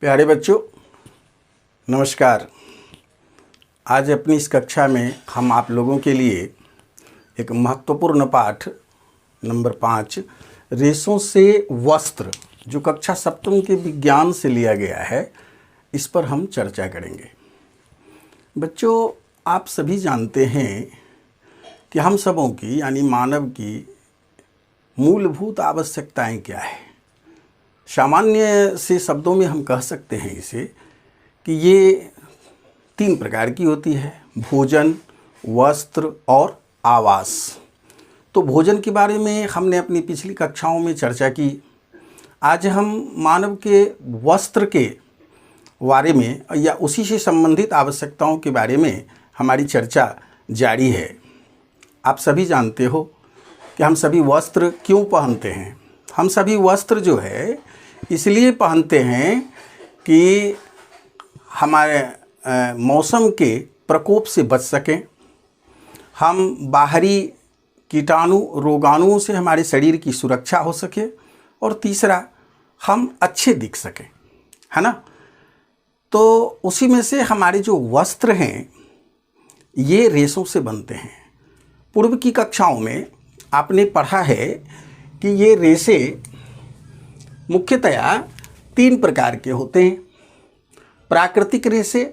प्यारे बच्चों, नमस्कार। आज अपनी इस कक्षा में हम आप लोगों के लिए एक महत्वपूर्ण पाठ नंबर 5 रेशों से वस्त्र, जो कक्षा सप्तम के विज्ञान से लिया गया है, इस पर हम चर्चा करेंगे। बच्चों, आप सभी जानते हैं कि हम सबों की यानी मानव की मूलभूत आवश्यकताएं क्या है। सामान्य से शब्दों में हम कह सकते हैं इसे कि ये 3 प्रकार की होती है: भोजन, वस्त्र और आवास। तो भोजन के बारे में हमने अपनी पिछली कक्षाओं में चर्चा की। आज हम मानव के वस्त्र के बारे में या उसी से संबंधित आवश्यकताओं के बारे में हमारी चर्चा जारी है। आप सभी जानते हो कि हम सभी वस्त्र क्यों पहनते हैं। हम सभी वस्त्र जो है इसलिए पहनते हैं कि हमारे मौसम के प्रकोप से बच सकें, हम बाहरी कीटाणु रोगाणुओं से हमारे शरीर की सुरक्षा हो सके, और तीसरा हम अच्छे दिख सकें, है ना। तो उसी में से हमारे जो वस्त्र हैं ये रेशों से बनते हैं। पूर्व की कक्षाओं में आपने पढ़ा है कि ये रेशे मुख्यतया 3 प्रकार के होते हैं: प्राकृतिक रेशे,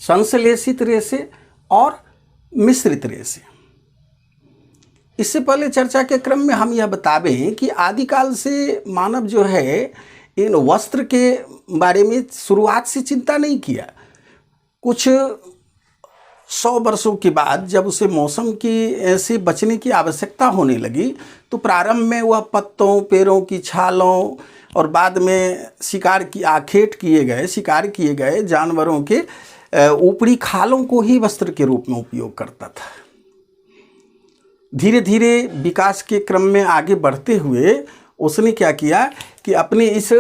संश्लेषित रेशे और मिश्रित रेशे। इससे पहले चर्चा के क्रम में हम यह बतावें कि आदिकाल से मानव जो है इन वस्त्र के बारे में शुरुआत से चिंता नहीं किया। कुछ 100 वर्षों के बाद जब उसे मौसम की से बचने की आवश्यकता होने लगी तो प्रारंभ में वह पत्तों, पेड़ों की छालों और बाद में शिकार किए गए जानवरों के ऊपरी खालों को ही वस्त्र के रूप में उपयोग करता था। धीरे धीरे विकास के क्रम में आगे बढ़ते हुए उसने क्या किया कि अपने इस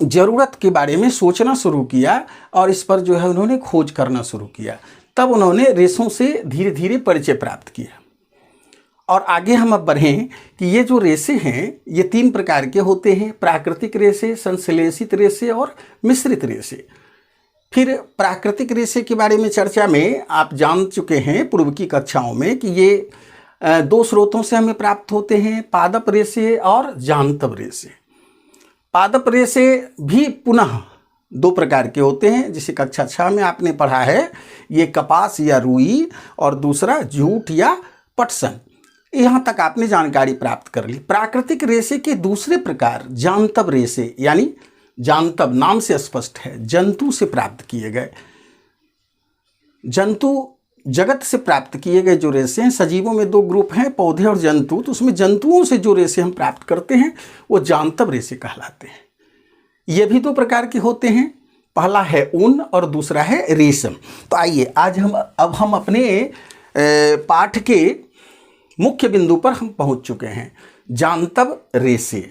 ज़रूरत के बारे में सोचना शुरू किया और इस पर जो है उन्होंने खोज करना शुरू किया। तब उन्होंने रेशों से धीरे धीरे परिचय प्राप्त किया। और आगे हम अब बढ़ें कि ये जो रेशे हैं ये 3 प्रकार के होते हैं: प्राकृतिक रेशे, संश्लेषित रेशे और मिश्रित रेशे। फिर प्राकृतिक रेशे के बारे में चर्चा में आप जान चुके हैं पूर्व की कक्षाओं में कि ये 2 स्रोतों से हमें प्राप्त होते हैं: पादप रेशे और जांतव रेशे। पादप रेशे भी पुनः 2 प्रकार के होते हैं, जिसे कक्षा 6 में आपने पढ़ा है। ये कपास या रुई और दूसरा जूट या पटसन। यहाँ तक आपने जानकारी प्राप्त कर ली। प्राकृतिक रेशे के दूसरे प्रकार जांतव रेशे, यानी जांतव नाम से स्पष्ट है, जंतु से प्राप्त किए गए, जंतु जगत से प्राप्त किए गए जो रेशे हैं। सजीवों में 2 ग्रुप हैं, पौधे और जंतु। तो उसमें जंतुओं से जो रेशे हम प्राप्त करते हैं वो जांतव रेशे कहलाते हैं। ये भी 2 प्रकार के होते हैं, पहला है ऊन और दूसरा है रेशम। तो आइए आज हम अपने पाठ के मुख्य बिंदु पर हम पहुंच चुके हैं। जांतव रेशे,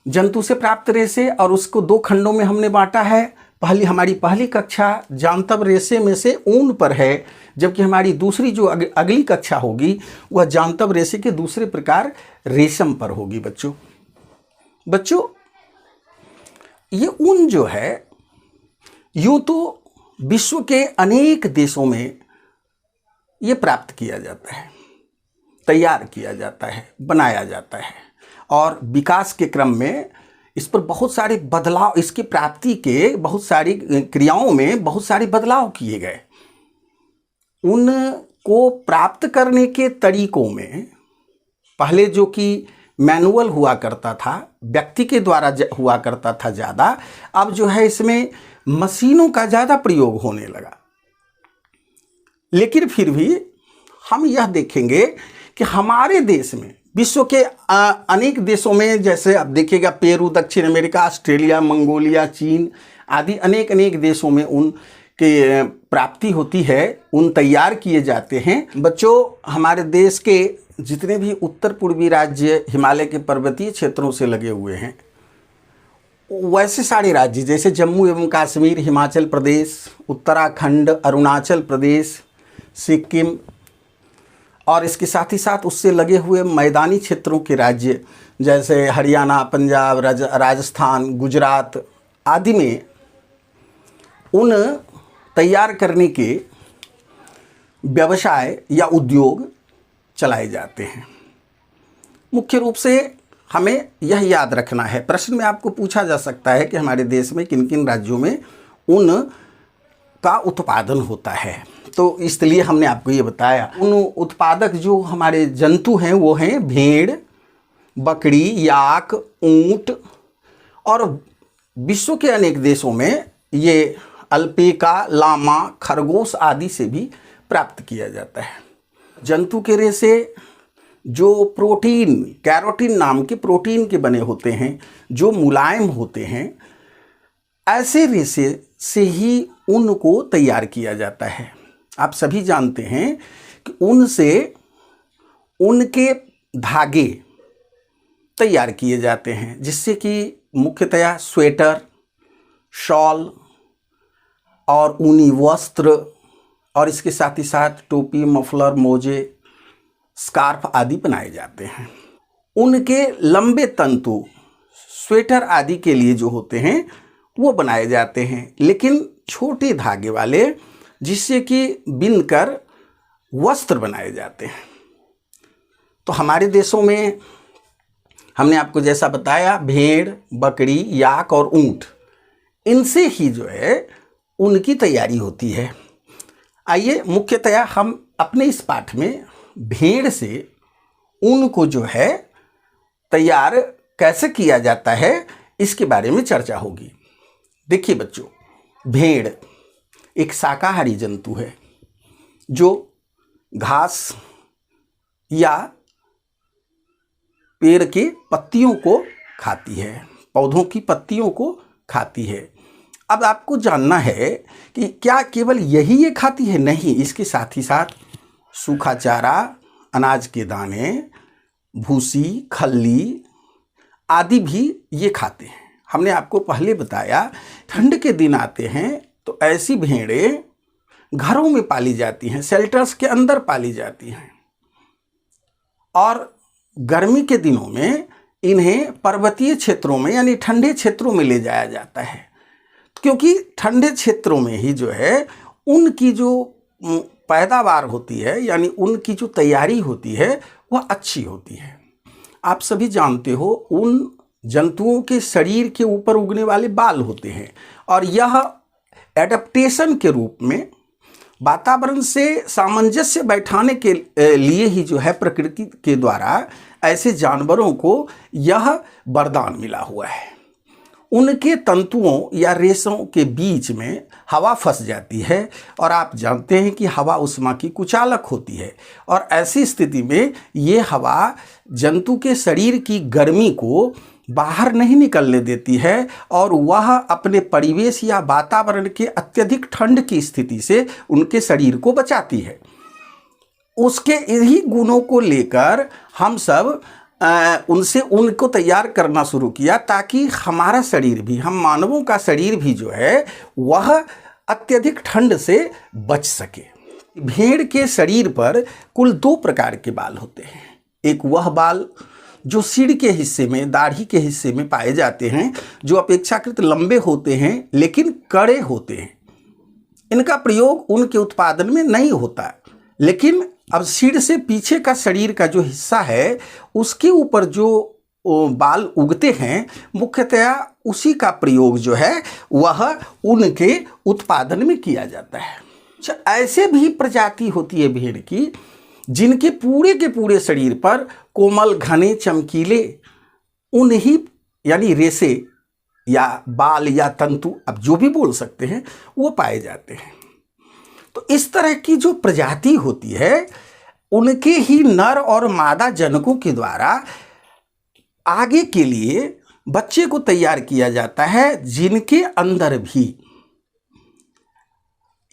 जंतु से प्राप्त रेशे, और उसको 2 खंडों में हमने बांटा है। हमारी पहली कक्षा जांतव रेशे में से ऊन पर है, जबकि हमारी दूसरी जो अगली कक्षा होगी वह जांतव रेशे के दूसरे प्रकार रेशम पर होगी। बच्चों ये ऊन जो है यूं तो विश्व के अनेक देशों में ये प्राप्त किया जाता है, तैयार किया जाता है, बनाया जाता है, और विकास के क्रम में इस पर बहुत सारे बदलाव, इसकी प्राप्ति के बहुत सारी क्रियाओं में बहुत सारे बदलाव किए गए। ऊन को प्राप्त करने के तरीकों में पहले जो कि मैनुअल हुआ करता था, व्यक्ति के द्वारा हुआ करता था ज़्यादा, अब जो है इसमें मशीनों का ज़्यादा प्रयोग होने लगा। लेकिन फिर भी हम यह देखेंगे कि हमारे देश में, विश्व के अनेक देशों में, जैसे आप देखिएगा पेरू, दक्षिण अमेरिका, ऑस्ट्रेलिया, मंगोलिया, चीन आदि अनेक देशों में ऊन की प्राप्ति होती है, ऊन तैयार किए जाते हैं। बच्चों, हमारे देश के जितने भी उत्तर पूर्वी राज्य हिमालय के पर्वतीय क्षेत्रों से लगे हुए हैं, वैसे सारे राज्य जैसे जम्मू एवं कश्मीर, हिमाचल प्रदेश, उत्तराखंड, अरुणाचल प्रदेश, सिक्किम और इसके साथ ही साथ उससे लगे हुए मैदानी क्षेत्रों के राज्य जैसे हरियाणा, पंजाब, राजस्थान, गुजरात आदि में उन तैयार करने के व्यवसाय या उद्योग चलाए जाते हैं। मुख्य रूप से हमें यह याद रखना है, प्रश्न में आपको पूछा जा सकता है कि हमारे देश में किन किन राज्यों में ऊन का उत्पादन होता है, तो इसलिए हमने आपको ये बताया। उन उत्पादक जो हमारे जंतु हैं वो हैं भेड़, बकरी, याक, ऊंट, और विश्व के अनेक देशों में ये अल्पैका, लामा, खरगोश आदि से भी प्राप्त किया जाता है। जंतु के रेशे जो प्रोटीन, कैरोटीन नाम के प्रोटीन के बने होते हैं, जो मुलायम होते हैं, ऐसे रेशे से ही ऊन को तैयार किया जाता है। आप सभी जानते हैं कि ऊन से ऊन के धागे तैयार किए जाते हैं, जिससे कि मुख्यतया स्वेटर, शॉल और ऊनी वस्त्र, और इसके साथ ही साथ टोपी, मफलर, मोजे, स्कार्फ आदि बनाए जाते हैं। उनके लंबे तंतु स्वेटर आदि के लिए जो होते हैं वो बनाए जाते हैं, लेकिन छोटे धागे वाले जिससे कि बिनकर वस्त्र बनाए जाते हैं। तो हमारे देशों में हमने आपको जैसा बताया, भेड़, बकरी, याक और ऊंट, इनसे ही जो है उनकी तैयारी होती है। आइए मुख्यतया हम अपने इस पाठ में भेड़ से ऊन को जो है तैयार कैसे किया जाता है इसके बारे में चर्चा होगी। देखिए बच्चों, भेड़ एक शाकाहारी जंतु है जो घास या पेड़ के पत्तियों को खाती है, पौधों की पत्तियों को खाती है। अब आपको जानना है कि क्या केवल यही ये खाती है? नहीं, इसके साथ ही साथ सूखा चारा, अनाज के दाने, भूसी, खल्ली आदि भी ये खाते हैं। हमने आपको पहले बताया ठंड के दिन आते हैं तो ऐसी भेड़ें घरों में पाली जाती हैं, शेल्टर्स के अंदर पाली जाती हैं, और गर्मी के दिनों में इन्हें पर्वतीय क्षेत्रों में यानी ठंडे क्षेत्रों में ले जाया जाता है, क्योंकि ठंडे क्षेत्रों में ही जो है उनकी जो पैदावार होती है यानी उनकी जो तैयारी होती है वह अच्छी होती है। आप सभी जानते हो उन जंतुओं के शरीर के ऊपर उगने वाले बाल होते हैं, और यह एडप्टेशन के रूप में वातावरण से सामंजस्य बैठाने के लिए ही जो है प्रकृति के द्वारा ऐसे जानवरों को यह वरदान मिला हुआ है। उनके तंतुओं या रेशों के बीच में हवा फंस जाती है, और आप जानते हैं कि हवा उष्मा की कुचालक होती है, और ऐसी स्थिति में ये हवा जंतु के शरीर की गर्मी को बाहर नहीं निकलने देती है, और वह अपने परिवेश या वातावरण के अत्यधिक ठंड की स्थिति से उनके शरीर को बचाती है। उसके इन्हीं गुणों को लेकर हम सब उनसे उनको तैयार करना शुरू किया, ताकि हमारा शरीर भी, हम मानवों का शरीर भी जो है वह अत्यधिक ठंड से बच सके। भेड़ के शरीर पर कुल 2 प्रकार के बाल होते हैं। एक वह बाल जो सिर के हिस्से में, दाढ़ी के हिस्से में पाए जाते हैं, जो अपेक्षाकृत लंबे होते हैं लेकिन कड़े होते हैं। इनका प्रयोग उनके उत्पादन में नहीं होता, लेकिन अब सिर से पीछे का शरीर का जो हिस्सा है उसके ऊपर जो बाल उगते हैं, मुख्यतया उसी का प्रयोग जो है वह उनके उत्पादन में किया जाता है। ऐसे भी प्रजाति होती है भेड़ की जिनके पूरे के पूरे शरीर पर कोमल, घने, चमकीले ऊन ही यानी रेशे या बाल या तंतु, अब जो भी बोल सकते हैं, वो पाए जाते हैं। तो इस तरह की जो प्रजाति होती है उनके ही नर और मादा जनकों के द्वारा आगे के लिए बच्चे को तैयार किया जाता है, जिनके अंदर भी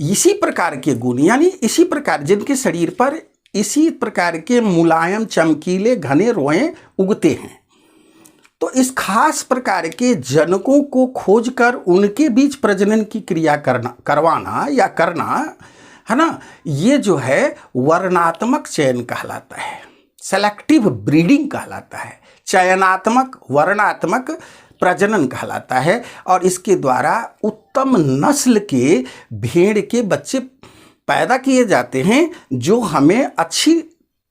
इसी प्रकार के गुण यानी इसी प्रकार जिनके शरीर पर इसी प्रकार के मुलायम, चमकीले, घने रोए उगते हैं। तो इस खास प्रकार के जनकों को खोजकर उनके बीच प्रजनन की क्रिया करवाना है ना। ये जो है वर्णात्मक चयन कहलाता है, सेलेक्टिव ब्रीडिंग कहलाता है, चयनात्मक वर्णात्मक प्रजनन कहलाता है। और इसके द्वारा उत्तम नस्ल के भेड़ के बच्चे पैदा किए जाते हैं जो हमें अच्छी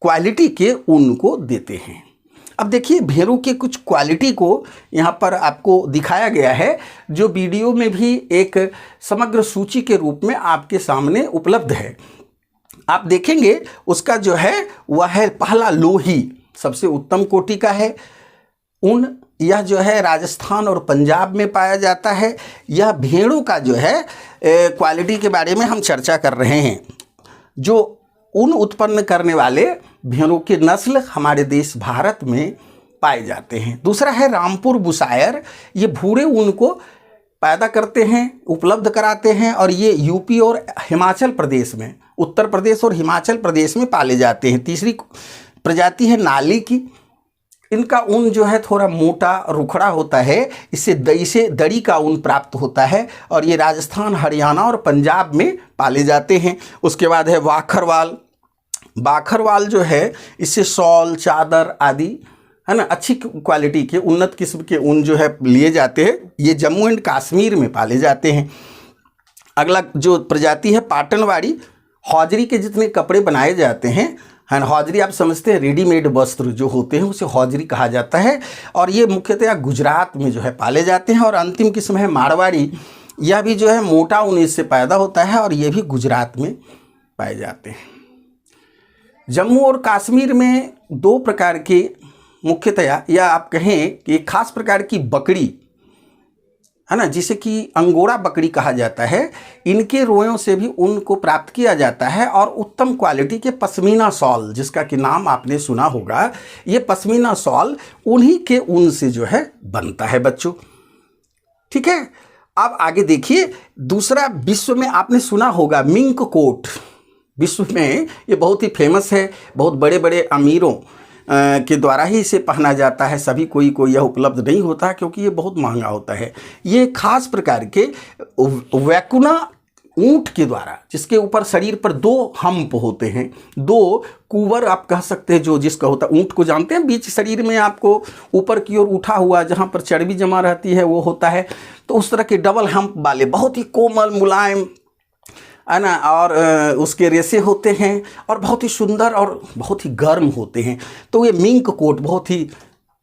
क्वालिटी के ऊन को देते हैं। अब देखिए भेड़ों के कुछ क्वालिटी को यहाँ पर आपको दिखाया गया है, जो वीडियो में भी एक समग्र सूची के रूप में आपके सामने उपलब्ध है। आप देखेंगे उसका जो है वह है पहला लोही, सबसे उत्तम कोटि का है ऊन। यह जो है राजस्थान और पंजाब में पाया जाता है। यह भेड़ों का जो है क्वालिटी के बारे में हम चर्चा कर रहे हैं। जो ऊन उत्पन्न करने वाले भेड़ों की नस्ल हमारे देश भारत में पाए जाते हैं। दूसरा है रामपुर बुशायर। ये भूरे ऊन को पैदा करते हैं, उपलब्ध कराते हैं, और ये यूपी और हिमाचल प्रदेश में, उत्तर प्रदेश और हिमाचल प्रदेश में पाले जाते हैं। तीसरी प्रजाति है नाली की। इनका ऊन जो है थोड़ा मोटा रुखड़ा होता है, इससे दरी का ऊन प्राप्त होता है, और ये राजस्थान, हरियाणा और पंजाब में पाले जाते हैं। उसके बाद है बाखरवाल। बाखरवाल जो है इससे शॉल, चादर आदि, है ना, अच्छी क्वालिटी के उन्नत किस्म के ऊन जो है लिए जाते हैं। ये जम्मू एंड कश्मीर में पाले जाते हैं। अगला जो प्रजाति है पाटनवाड़ी। हौजरी के जितने कपड़े बनाए जाते हैं, है ना, हौजरी आप समझते हैं रेडीमेड वस्त्र जो होते हैं उसे हौजरी कहा जाता है, और ये मुख्यतः गुजरात में जो है पाले जाते हैं। और अंतिम किस्म है मारवाड़ी। यह भी जो है मोटा ऊन इससे पैदा होता है, और ये भी गुजरात में पाए जाते हैं। जम्मू और कश्मीर में दो प्रकार के मुख्यतया, या आप कहें कि एक खास प्रकार की बकरी, है ना, जिसे कि अंगोरा बकरी कहा जाता है, इनके रोयों से भी ऊन को प्राप्त किया जाता है। और उत्तम क्वालिटी के पश्मीना शॉल, जिसका कि नाम आपने सुना होगा, ये पश्मीना शॉल उन्हीं के ऊन से जो है बनता है बच्चों। ठीक है, अब आगे देखिए। दूसरा, विश्व में आपने सुना होगा मिंक कोट। विश्व में ये बहुत ही फेमस है, बहुत बड़े बड़े अमीरों के द्वारा ही इसे पहना जाता है। सभी कोई यह उपलब्ध नहीं होता क्योंकि ये बहुत महंगा होता है। ये खास प्रकार के वैकुना ऊंट के द्वारा, जिसके ऊपर शरीर पर दो हम्प होते हैं, दो कुवर आप कह सकते हैं, जो जिसका होता है, ऊंट को जानते हैं, बीच शरीर में आपको ऊपर की ओर उठा हुआ जहाँ पर चर्बी जमा रहती है वो होता है। तो उस तरह के डबल हम्प वाले बहुत ही कोमल मुलायम, है ना, और उसके रेशे होते हैं और बहुत ही सुंदर और बहुत ही गर्म होते हैं। तो ये मिंक कोट बहुत ही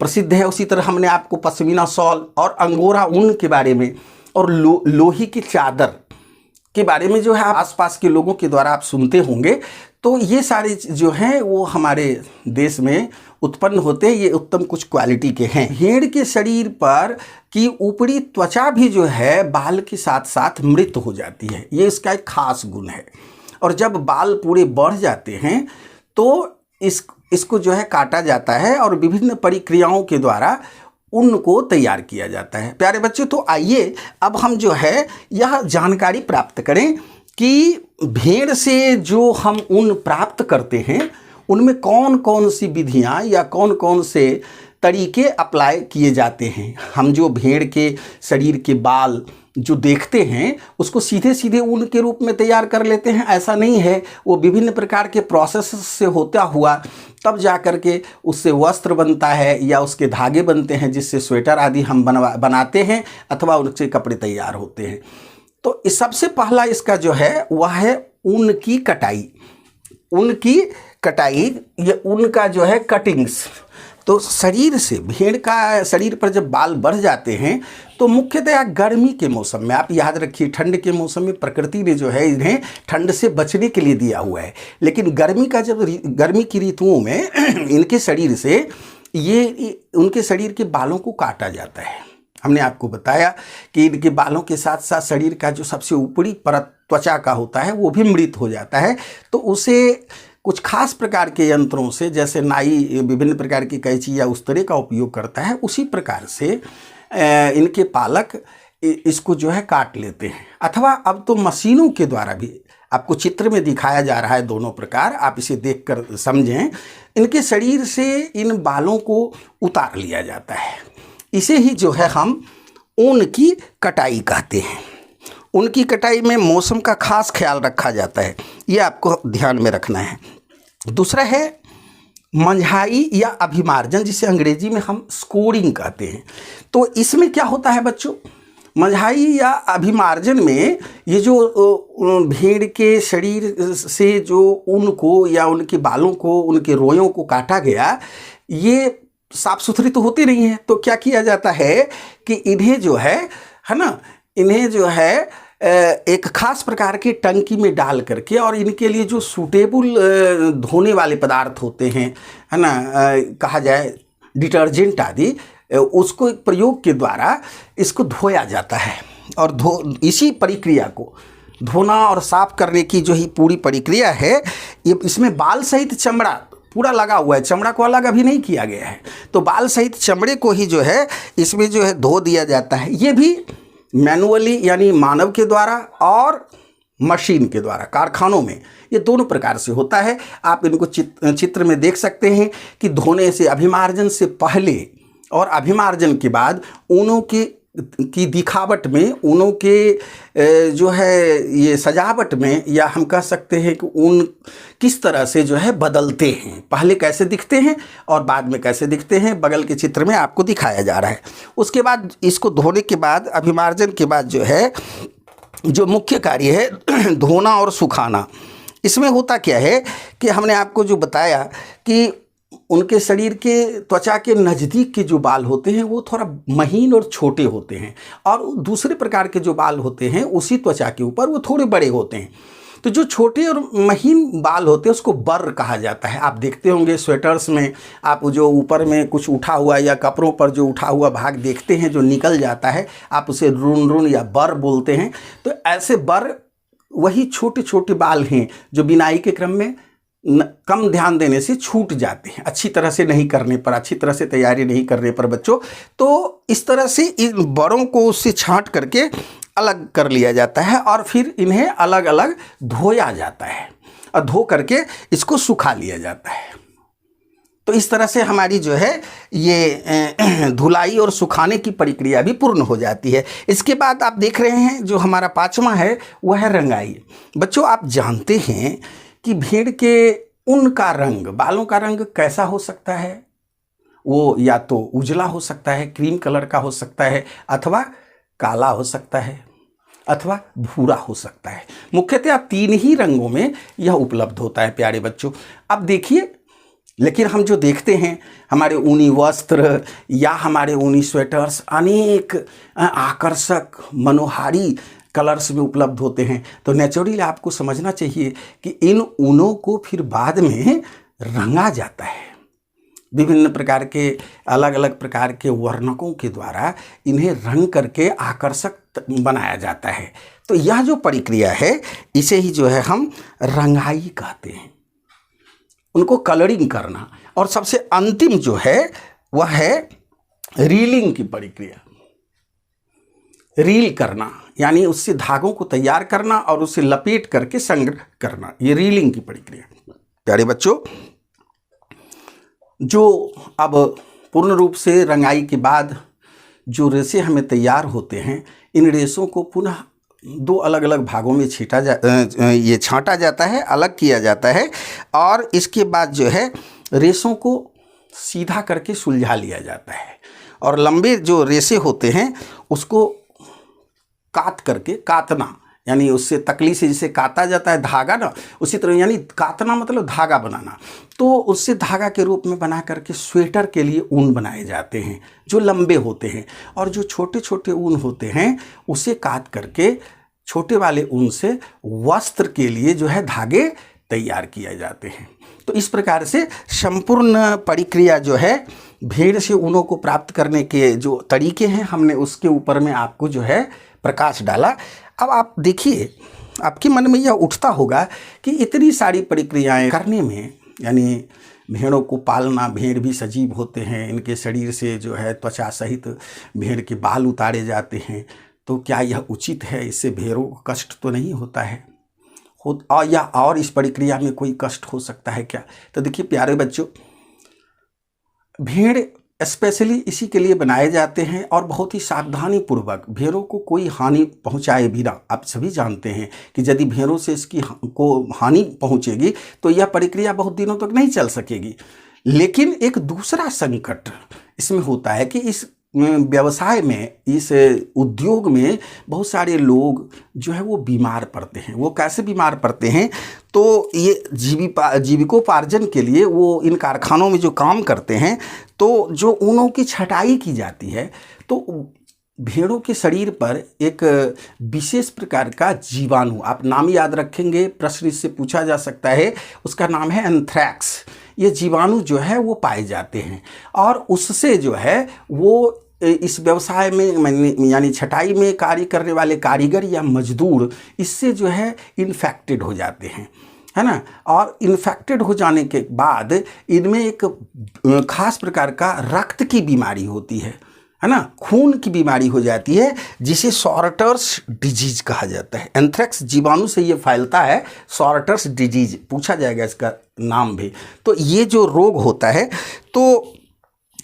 प्रसिद्ध है। उसी तरह हमने आपको पश्मीना शॉल और अंगोरा ऊन के बारे में और लोही की चादर के बारे में जो है आसपास के लोगों के द्वारा आप सुनते होंगे। तो ये सारे जो हैं वो हमारे देश में उत्पन्न होते हैं। ये उत्तम कुछ क्वालिटी के हैं। भेड़ के शरीर पर की ऊपरी त्वचा भी जो है बाल के साथ साथ मृत हो जाती है। ये इसका एक खास गुण है। और जब बाल पूरे बढ़ जाते हैं तो इसको जो है काटा जाता है और विभिन्न प्रक्रियाओं के द्वारा ऊन को तैयार किया जाता है। प्यारे बच्चों, तो आइए अब हम जो है यह जानकारी प्राप्त करें कि भेड़ से जो हम ऊन प्राप्त करते हैं उनमें कौन कौन सी विधियां या कौन कौन से तरीके अप्लाई किए जाते हैं। हम जो भेड़ के शरीर के बाल जो देखते हैं उसको सीधे सीधे ऊन के रूप में तैयार कर लेते हैं, ऐसा नहीं है। वो विभिन्न प्रकार के प्रोसेस से होता हुआ तब जा कर के उससे वस्त्र बनता है या उसके धागे बनते हैं, जिससे स्वेटर आदि हम बनाते हैं अथवा उनसे कपड़े तैयार होते हैं। तो इस सबसे पहला इसका जो है वह है ऊन की कटाई। ऊन की कटाई, ये ऊन का जो है कटिंग्स। तो शरीर से, भेड़ का शरीर पर जब बाल बढ़ जाते हैं तो मुख्यतः गर्मी के मौसम में, आप याद रखिए, ठंड के मौसम में प्रकृति ने जो है इन्हें ठंड से बचने के लिए दिया हुआ है, लेकिन गर्मी की ऋतुओं में इनके शरीर से उनके शरीर के बालों को काटा जाता है। हमने आपको बताया कि इनके बालों के साथ साथ शरीर का जो सबसे ऊपरी परत त्वचा का होता है वो भी मृत हो जाता है। तो उसे कुछ खास प्रकार के यंत्रों से, जैसे नाई विभिन्न प्रकार की कैंची या उस तरह का उपयोग करता है, उसी प्रकार से इनके पालक इसको जो है काट लेते हैं। अथवा अब तो मशीनों के द्वारा भी आपको चित्र में दिखाया जा रहा है दोनों प्रकार, आप इसे देखकर समझें। इनके शरीर से इन बालों को उतार लिया जाता है। इसे ही जो है हम ऊन की कटाई कहते हैं। उनकी कटाई में मौसम का खास ख्याल रखा जाता है, ये आपको ध्यान में रखना है। दूसरा है मंझाई या अभिमार्जन, जिसे अंग्रेजी में हम स्कोरिंग कहते हैं। तो इसमें क्या होता है बच्चों, मंझाई या अभिमार्जन में ये जो भेड़ के शरीर से जो ऊन को या उनके बालों को, उनके रोयों को काटा गया, ये साफ सुथरी तो होती नहीं है। तो क्या किया जाता है कि इन्हें जो है ना, इन्हें जो है एक खास प्रकार के टंकी में डाल करके, और इनके लिए जो सूटेबल धोने वाले पदार्थ होते हैं, है ना, कहा जाए डिटर्जेंट आदि, उसको एक प्रयोग के द्वारा इसको धोया जाता है। और इसी प्रक्रिया को धोना और साफ करने की जो ही पूरी प्रक्रिया है, ये इसमें बाल सहित चमड़ा पूरा लगा हुआ है, चमड़ा को अलग अभी नहीं किया गया है। तो बाल सहित चमड़े को ही जो है इसमें जो है धो दिया जाता है। ये भी मैनुअली यानी मानव के द्वारा और मशीन के द्वारा, कारखानों में ये दोनों प्रकार से होता है। आप इनको चित्र में देख सकते हैं कि धोने से, अभिमार्जन से पहले और अभिमार्जन के बाद ऊनों की दिखावट में, ऊनों के जो है ये सजावट में, या हम कह सकते हैं कि ऊन किस तरह से जो है बदलते हैं, पहले कैसे दिखते हैं और बाद में कैसे दिखते हैं, बगल के चित्र में आपको दिखाया जा रहा है। उसके बाद इसको धोने के बाद, अभिमार्जन के बाद जो है जो मुख्य कार्य है धोना और सुखाना। इसमें होता क्या है कि हमने आपको जो बताया कि उनके शरीर के त्वचा के नज़दीक के जो बाल होते हैं वो थोड़ा महीन और छोटे होते हैं, और दूसरे प्रकार के जो बाल होते हैं उसी त्वचा के ऊपर वो थोड़े बड़े होते हैं। तो जो छोटे और महीन बाल होते हैं उसको बर कहा जाता है। आप देखते होंगे स्वेटर्स में, आप जो ऊपर में कुछ उठा हुआ या कपड़ों पर जो उठा हुआ भाग देखते हैं जो निकल जाता है, आप उसे रुन या बर बोलते हैं। तो ऐसे बर वही छोटे छोटे बाल हैं जो बिनाई के क्रम में कम ध्यान देने से छूट जाते हैं, अच्छी तरह से नहीं करने पर, अच्छी तरह से तैयारी नहीं करने पर बच्चों। तो इस तरह से इन बड़ों को उससे छांट करके अलग कर लिया जाता है, और फिर इन्हें अलग अलग धोया जाता है, और धो करके इसको सुखा लिया जाता है। तो इस तरह से हमारी जो है ये धुलाई और सुखाने की प्रक्रिया भी पूर्ण हो जाती है। इसके बाद आप देख रहे हैं जो हमारा पांचवा है वह है रंगाई। बच्चों, आप जानते हैं कि भेड़ के ऊन का रंग, बालों का रंग कैसा हो सकता है? वो या तो उजला हो सकता है, क्रीम कलर का हो सकता है, अथवा काला हो सकता है, अथवा भूरा हो सकता है। मुख्यतः 3 ही रंगों में यह उपलब्ध होता है प्यारे बच्चों। अब देखिए, लेकिन हम जो देखते हैं हमारे ऊनी वस्त्र या हमारे ऊनी स्वेटर्स अनेक आकर्षक मनोहारी कलर्स में उपलब्ध होते हैं। तो नेचुरली आपको समझना चाहिए कि इन ऊनों को फिर बाद में रंगा जाता है। विभिन्न प्रकार के अलग अलग प्रकार के वर्णकों के द्वारा इन्हें रंग करके आकर्षक बनाया जाता है। तो यह जो प्रक्रिया है इसे ही जो है हम रंगाई कहते हैं, उनको कलरिंग करना। और सबसे अंतिम जो है वह है रीलिंग की प्रक्रिया। रील करना यानी उससे धागों को तैयार करना और उसे लपेट करके संग्रह करना, ये रीलिंग की प्रक्रिया। प्यारे बच्चों, जो अब पूर्ण रूप से रंगाई के बाद जो रेशे हमें तैयार होते हैं, इन रेशों को पुनः 2 अलग अलग भागों में छांटा जाता है, अलग किया जाता है, और इसके बाद जो है रेशों को सीधा करके सुलझा लिया जाता है, और लंबे जो रेशे होते हैं उसको काट करके, काटना यानी उससे तकली से जिसे काटा जाता है धागा ना, उसी तरह यानी काटना मतलब धागा बनाना। तो उससे धागा के रूप में बना करके स्वेटर के लिए ऊन बनाए जाते हैं जो लंबे होते हैं, और जो छोटे छोटे ऊन होते हैं उसे काट करके छोटे वाले ऊन से वस्त्र के लिए जो है धागे तैयार किए जाते हैं। तो इस प्रकार से संपूर्ण प्रक्रिया जो है भेड़ से ऊनों को प्राप्त करने के जो तरीके हैं, हमने उसके ऊपर में आपको जो है प्रकाश डाला। अब आप देखिए, आपके मन में यह उठता होगा कि इतनी सारी प्रक्रियाएं करने में, यानी भेड़ों को पालना, भेड़ भी सजीव होते हैं, इनके शरीर से जो है त्वचा सहित भेड़ के बाल उतारे जाते हैं, तो क्या यह उचित है? इससे भेड़ों को कष्ट तो नहीं होता है? और इस प्रक्रिया में कोई कष्ट हो सकता है क्या? तो देखिए प्यारे बच्चों, भेड़ स्पेशली इसी के लिए बनाए जाते हैं और बहुत ही सावधानी पूर्वक भेड़ों को कोई हानि पहुंचाए बिना। आप सभी जानते हैं कि यदि भेड़ों से इसकी को हानि पहुंचेगी तो यह प्रक्रिया बहुत दिनों तक नहीं चल सकेगी। लेकिन एक दूसरा संकट इसमें होता है कि इस व्यवसाय में, इस उद्योग में बहुत सारे लोग जो है वो बीमार पड़ते हैं। वो कैसे बीमार पड़ते हैं? तो ये जीविकोपार्जन के लिए वो इन कारखानों में जो काम करते हैं, तो जो ऊनों की छटाई की जाती है, तो भेड़ों के शरीर पर एक विशेष प्रकार का जीवाणु, आप नाम याद रखेंगे, प्रश्न इससे पूछा जा सकता है, उसका नाम है एंथ्रैक्स। ये जीवाणु जो है वो पाए जाते हैं और उससे जो है वो इस व्यवसाय में यानी छटाई में कार्य करने वाले कारीगर या मजदूर इससे जो है इन्फेक्टेड हो जाते हैं, है ना। और इन्फेक्टेड हो जाने के बाद इनमें एक खास प्रकार का रक्त की बीमारी होती है ना, खून की बीमारी हो जाती है, जिसे सॉर्टर्स डिजीज कहा जाता है। एंथ्रैक्स जीवाणु से ये फैलता है, सॉर्टर्स डिजीज पूछा जाएगा इसका नाम भी। तो ये जो रोग होता है, तो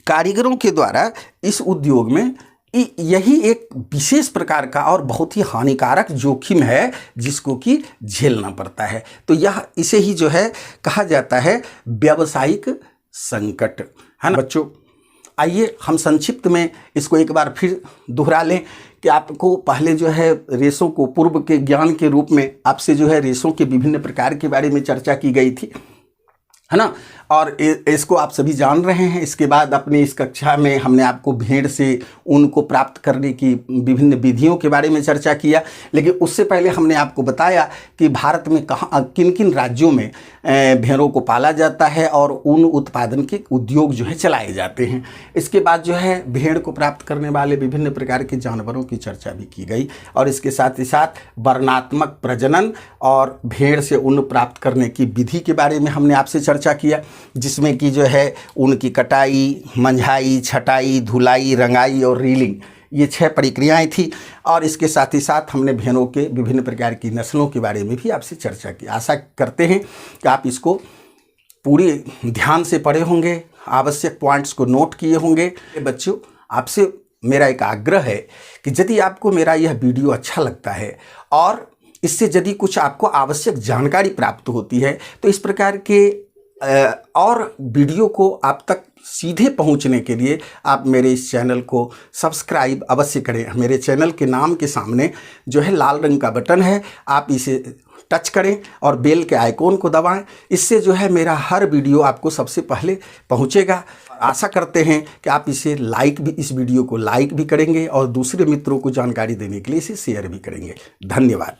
कारीगरों के द्वारा इस उद्योग में यही एक विशेष प्रकार का और बहुत ही हानिकारक जोखिम है जिसको कि झेलना पड़ता है। तो यह इसे ही जो है कहा जाता है व्यावसायिक संकट, है ना बच्चों। आइए हम संक्षिप्त में इसको एक बार फिर दोहरा लें कि आपको पहले जो है रेशों को पूर्व के ज्ञान के रूप में आपसे जो है रेशों के विभिन्न प्रकार के बारे में चर्चा की गई थी, है ना। और इसको आप सभी जान रहे हैं। इसके बाद अपनी इस कक्षा में हमने आपको भेड़ से ऊन को प्राप्त करने की विभिन्न विधियों के बारे में चर्चा किया। लेकिन उससे पहले हमने आपको बताया कि भारत में किन किन राज्यों में भेड़ों को पाला जाता है और ऊन उत्पादन के उद्योग जो है चलाए जाते हैं। इसके बाद जो है भेड़ को प्राप्त करने वाले विभिन्न प्रकार के जानवरों की चर्चा भी की गई और इसके साथ ही साथ वर्णात्मक प्रजनन और भेड़ से ऊन प्राप्त करने की विधि के बारे में हमने आपसे चर्चा किया, जिसमें कि जो है उनकी कटाई, मंझाई, छटाई, धुलाई, रंगाई और रीलिंग, ये 6 प्रक्रियाएं थी। और इसके साथ ही साथ हमने भेड़ों के विभिन्न प्रकार की नस्लों के बारे में भी आपसे चर्चा की। आशा करते हैं कि आप इसको पूरे ध्यान से पढ़े होंगे, आवश्यक पॉइंट्स को नोट किए होंगे। बच्चों, आपसे मेरा एक आग्रह है कि यदि आपको मेरा यह वीडियो अच्छा लगता है और इससे यदि कुछ आपको आवश्यक जानकारी प्राप्त होती है, तो इस प्रकार के और वीडियो को आप तक सीधे पहुंचने के लिए आप मेरे इस चैनल को सब्सक्राइब अवश्य करें। मेरे चैनल के नाम के सामने जो है लाल रंग का बटन है, आप इसे टच करें और बेल के आइकॉन को दबाएं। इससे जो है मेरा हर वीडियो आपको सबसे पहले पहुंचेगा। आशा करते हैं कि आप इस वीडियो को लाइक भी करेंगे और दूसरे मित्रों को जानकारी देने के लिए इसे शेयर भी करेंगे। धन्यवाद।